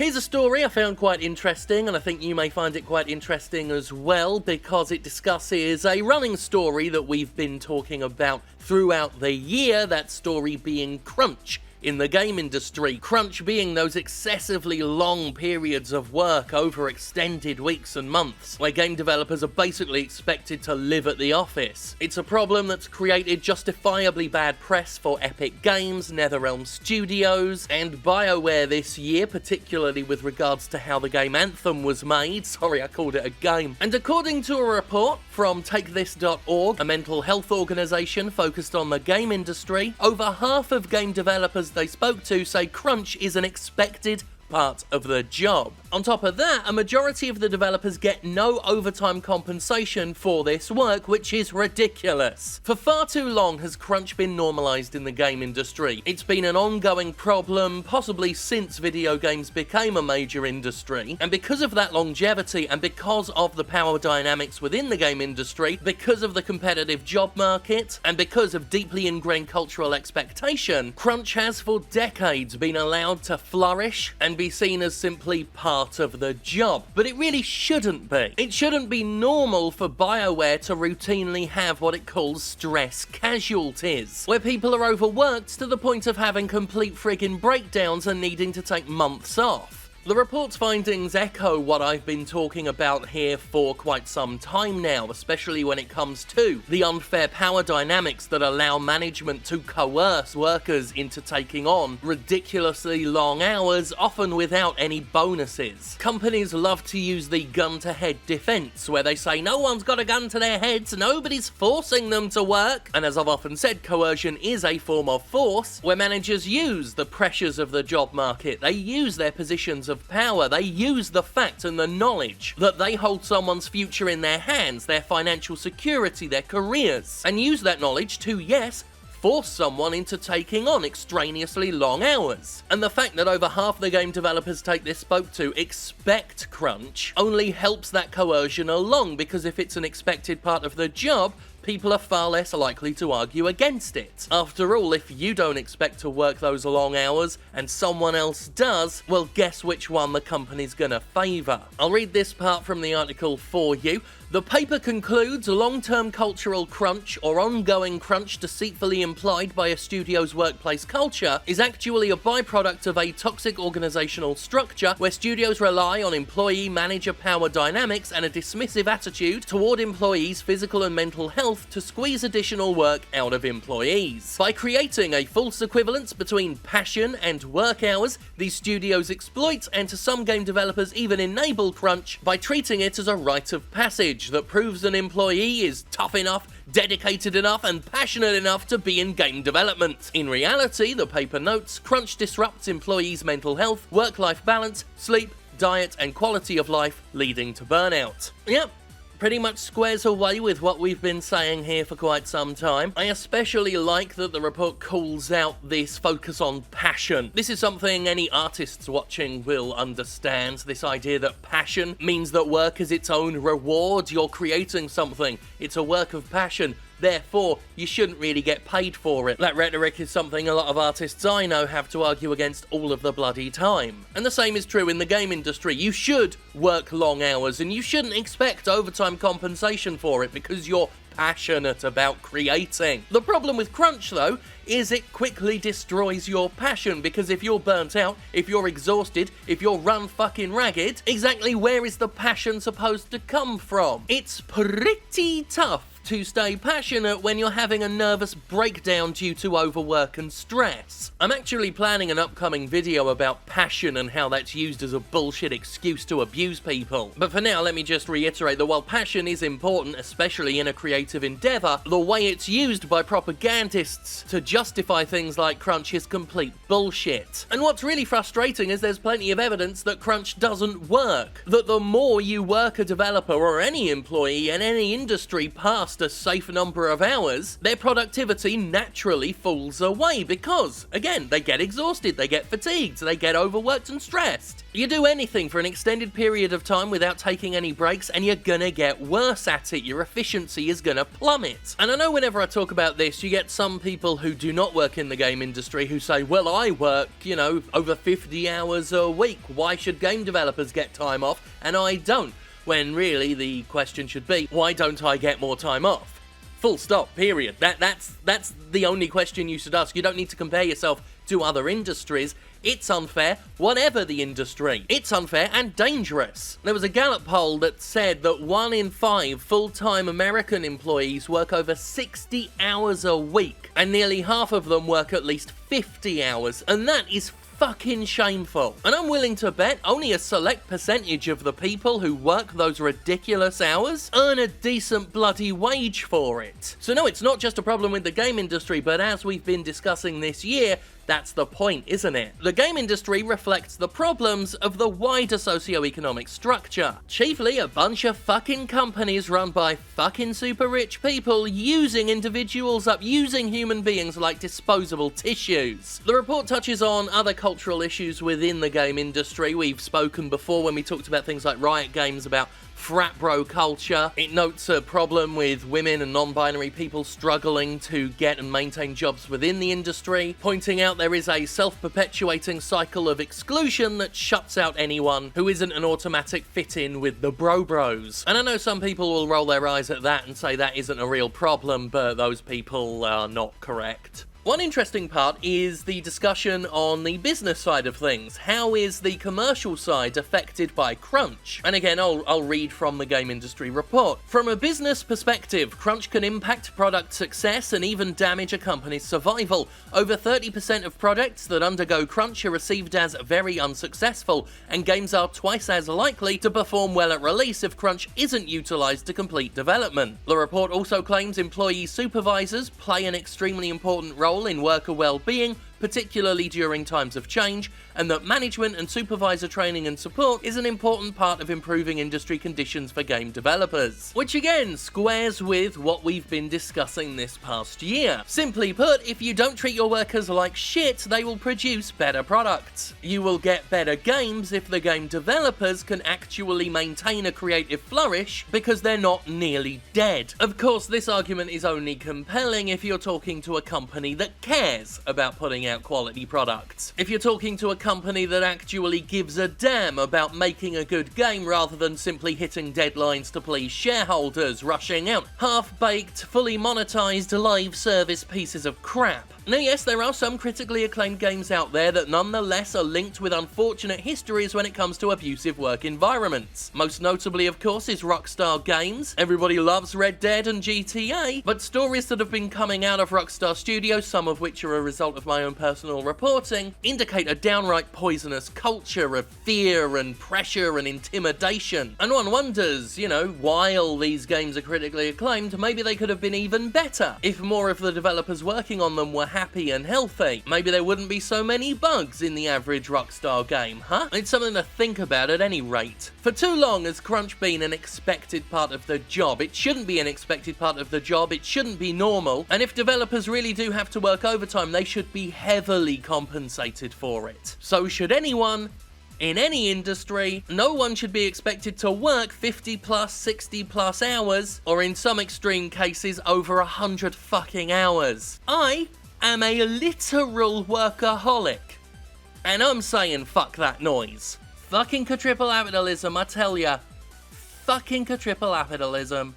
Here's a story I found quite interesting, and I think you may find it quite interesting as well, because it discusses a running story that we've been talking about throughout the year, that story being crunch in the game industry. Crunch being those excessively long periods of work over extended weeks and months, where game developers are basically expected to live at the office. It's a problem that's created justifiably bad press for Epic Games, NetherRealm Studios, and BioWare this year, particularly with regards to how the game Anthem was made. Sorry, I called it a game. And according to a report from TakeThis.org, a mental health organisation focused on the game industry, over half of game developers they spoke to say crunch is an expected part of the job. On top of that, a majority of the developers get no overtime compensation for this work, which is ridiculous. For far too long has crunch been normalized in the game industry. It's been an ongoing problem, possibly since video games became a major industry, and because of that longevity, and because of the power dynamics within the game industry, because of the competitive job market, and because of deeply ingrained cultural expectation, crunch has for decades been allowed to flourish and be seen as simply part of the job. But it really shouldn't be. It shouldn't be normal for BioWare to routinely have what it calls stress casualties, where people are overworked to the point of having complete friggin' breakdowns and needing to take months off. The report's findings echo what I've been talking about here for quite some time now, especially when it comes to the unfair power dynamics that allow management to coerce workers into taking on ridiculously long hours, often without any bonuses. Companies love to use the gun-to-head defense, where they say no one's got a gun to their heads, nobody's forcing them to work, and as I've often said, coercion is a form of force, where managers use the pressures of the job market, they use their positions of power, they use the fact and the knowledge that they hold someone's future in their hands, their financial security, their careers, and use that knowledge to, yes, force someone into taking on extraneously long hours. And the fact that over half the game developers TakeThis spoke to expect crunch only helps that coercion along, because if it's an expected part of the job, people are far less likely to argue against it. After all, if you don't expect to work those long hours and someone else does, well, guess which one the company's gonna favour. I'll read this part from the article for you. The paper concludes long-term cultural crunch, or ongoing crunch deceitfully implied by a studio's workplace culture, is actually a byproduct of a toxic organisational structure where studios rely on employee-manager power dynamics and a dismissive attitude toward employees' physical and mental health to squeeze additional work out of employees. By creating a false equivalence between passion and work hours, these studios exploit, and to some game developers even enable, crunch by treating it as a rite of passage that proves an employee is tough enough, dedicated enough, and passionate enough to be in game development. In reality, the paper notes, crunch disrupts employees' mental health, work-life balance, sleep, diet, and quality of life, leading to burnout. Yep. Pretty much squares away with what we've been saying here for quite some time. I especially like that the report calls out this focus on passion. This is something any artists watching will understand, this idea that passion means that work is its own reward. You're creating something, it's a work of passion, therefore you shouldn't really get paid for it. That rhetoric is something a lot of artists I know have to argue against all of the bloody time. And the same is true in the game industry. You should work long hours and you shouldn't expect overtime compensation for it because you're passionate about creating. The problem with crunch, though, is it quickly destroys your passion, because if you're burnt out, if you're exhausted, if you're run fucking ragged, exactly where is the passion supposed to come from? It's pretty tough to stay passionate when you're having a nervous breakdown due to overwork and stress. I'm actually planning an upcoming video about passion and how that's used as a bullshit excuse to abuse people. But for now, let me just reiterate that while passion is important, especially in a creative endeavour, the way it's used by propagandists to justify things like crunch is complete bullshit. And what's really frustrating is there's plenty of evidence that crunch doesn't work. That the more you work a developer or any employee in any industry past just a safe number of hours, their productivity naturally falls away because, again, they get exhausted, they get fatigued, they get overworked and stressed. You do anything for an extended period of time without taking any breaks and you're gonna get worse at it. Your efficiency is gonna plummet. And I know whenever I talk about this, you get some people who do not work in the game industry who say, well, I work, over 50 hours a week. Why should game developers get time off and I don't? When really the question should be, why don't I get more time off? Full stop, period. That's the only question you should ask. You don't need to compare yourself to other industries. It's unfair, whatever the industry. It's unfair and dangerous. There was a Gallup poll that said that 1 in 5 full-time American employees work over 60 hours a week, and nearly half of them work at least 50 hours, and that is fucking shameful. And I'm willing to bet only a select percentage of the people who work those ridiculous hours earn a decent bloody wage for it. So no, it's not just a problem with the game industry, but as we've been discussing this year, that's the point, isn't it? The game industry reflects the problems of the wider socio-economic structure. Chiefly a bunch of fucking companies run by fucking super rich people using individuals up, using human beings like disposable tissues. The report touches on other cultural issues within the game industry. We've spoken before when we talked about things like Riot Games about frat bro culture. It notes a problem with women and non-binary people struggling to get and maintain jobs within the industry, pointing out there is a self-perpetuating cycle of exclusion that shuts out anyone who isn't an automatic fit-in with the bros. And I know some people will roll their eyes at that and say that isn't a real problem, but those people are not correct. One interesting part is the discussion on the business side of things. How is the commercial side affected by crunch? And again, I'll read from the game industry report. From a business perspective, crunch can impact product success and even damage a company's survival. Over 30% of projects that undergo crunch are received as very unsuccessful, and games are twice as likely to perform well at release if crunch isn't utilized to complete development. The report also claims employee supervisors play an extremely important role in worker well-being, particularly during times of change, and that management and supervisor training and support is an important part of improving industry conditions for game developers. Which again squares with what we've been discussing this past year. Simply put, if you don't treat your workers like shit, they will produce better products. You will get better games if the game developers can actually maintain a creative flourish because they're not nearly dead. Of course, this argument is only compelling if you're talking to a company that cares about putting out quality products. If you're talking to a company that actually gives a damn about making a good game rather than simply hitting deadlines to please shareholders, rushing out half-baked, fully monetized live service pieces of crap. Now yes, there are some critically acclaimed games out there that nonetheless are linked with unfortunate histories when it comes to abusive work environments. Most notably, of course, is Rockstar Games. Everybody loves Red Dead and GTA, but stories that have been coming out of Rockstar Studios, some of which are a result of my own personal reporting, indicate a downright poisonous culture of fear and pressure and intimidation. And one wonders, while these games are critically acclaimed, maybe they could have been even better if more of the developers working on them were happy and healthy. Maybe there wouldn't be so many bugs in the average Rockstar game, huh? It's something to think about at any rate. For too long has crunch been an expected part of the job. It shouldn't be an expected part of the job, it shouldn't be normal, and if developers really do have to work overtime, they should be heavily compensated for it. So should anyone in any industry. No one should be expected to work 50 plus, 60 plus hours, or in some extreme cases over 100 fucking hours. I am a literal workaholic. And I'm saying fuck that noise. Fucking quadruple capitalism, I tell ya. Fucking quadruple capitalism.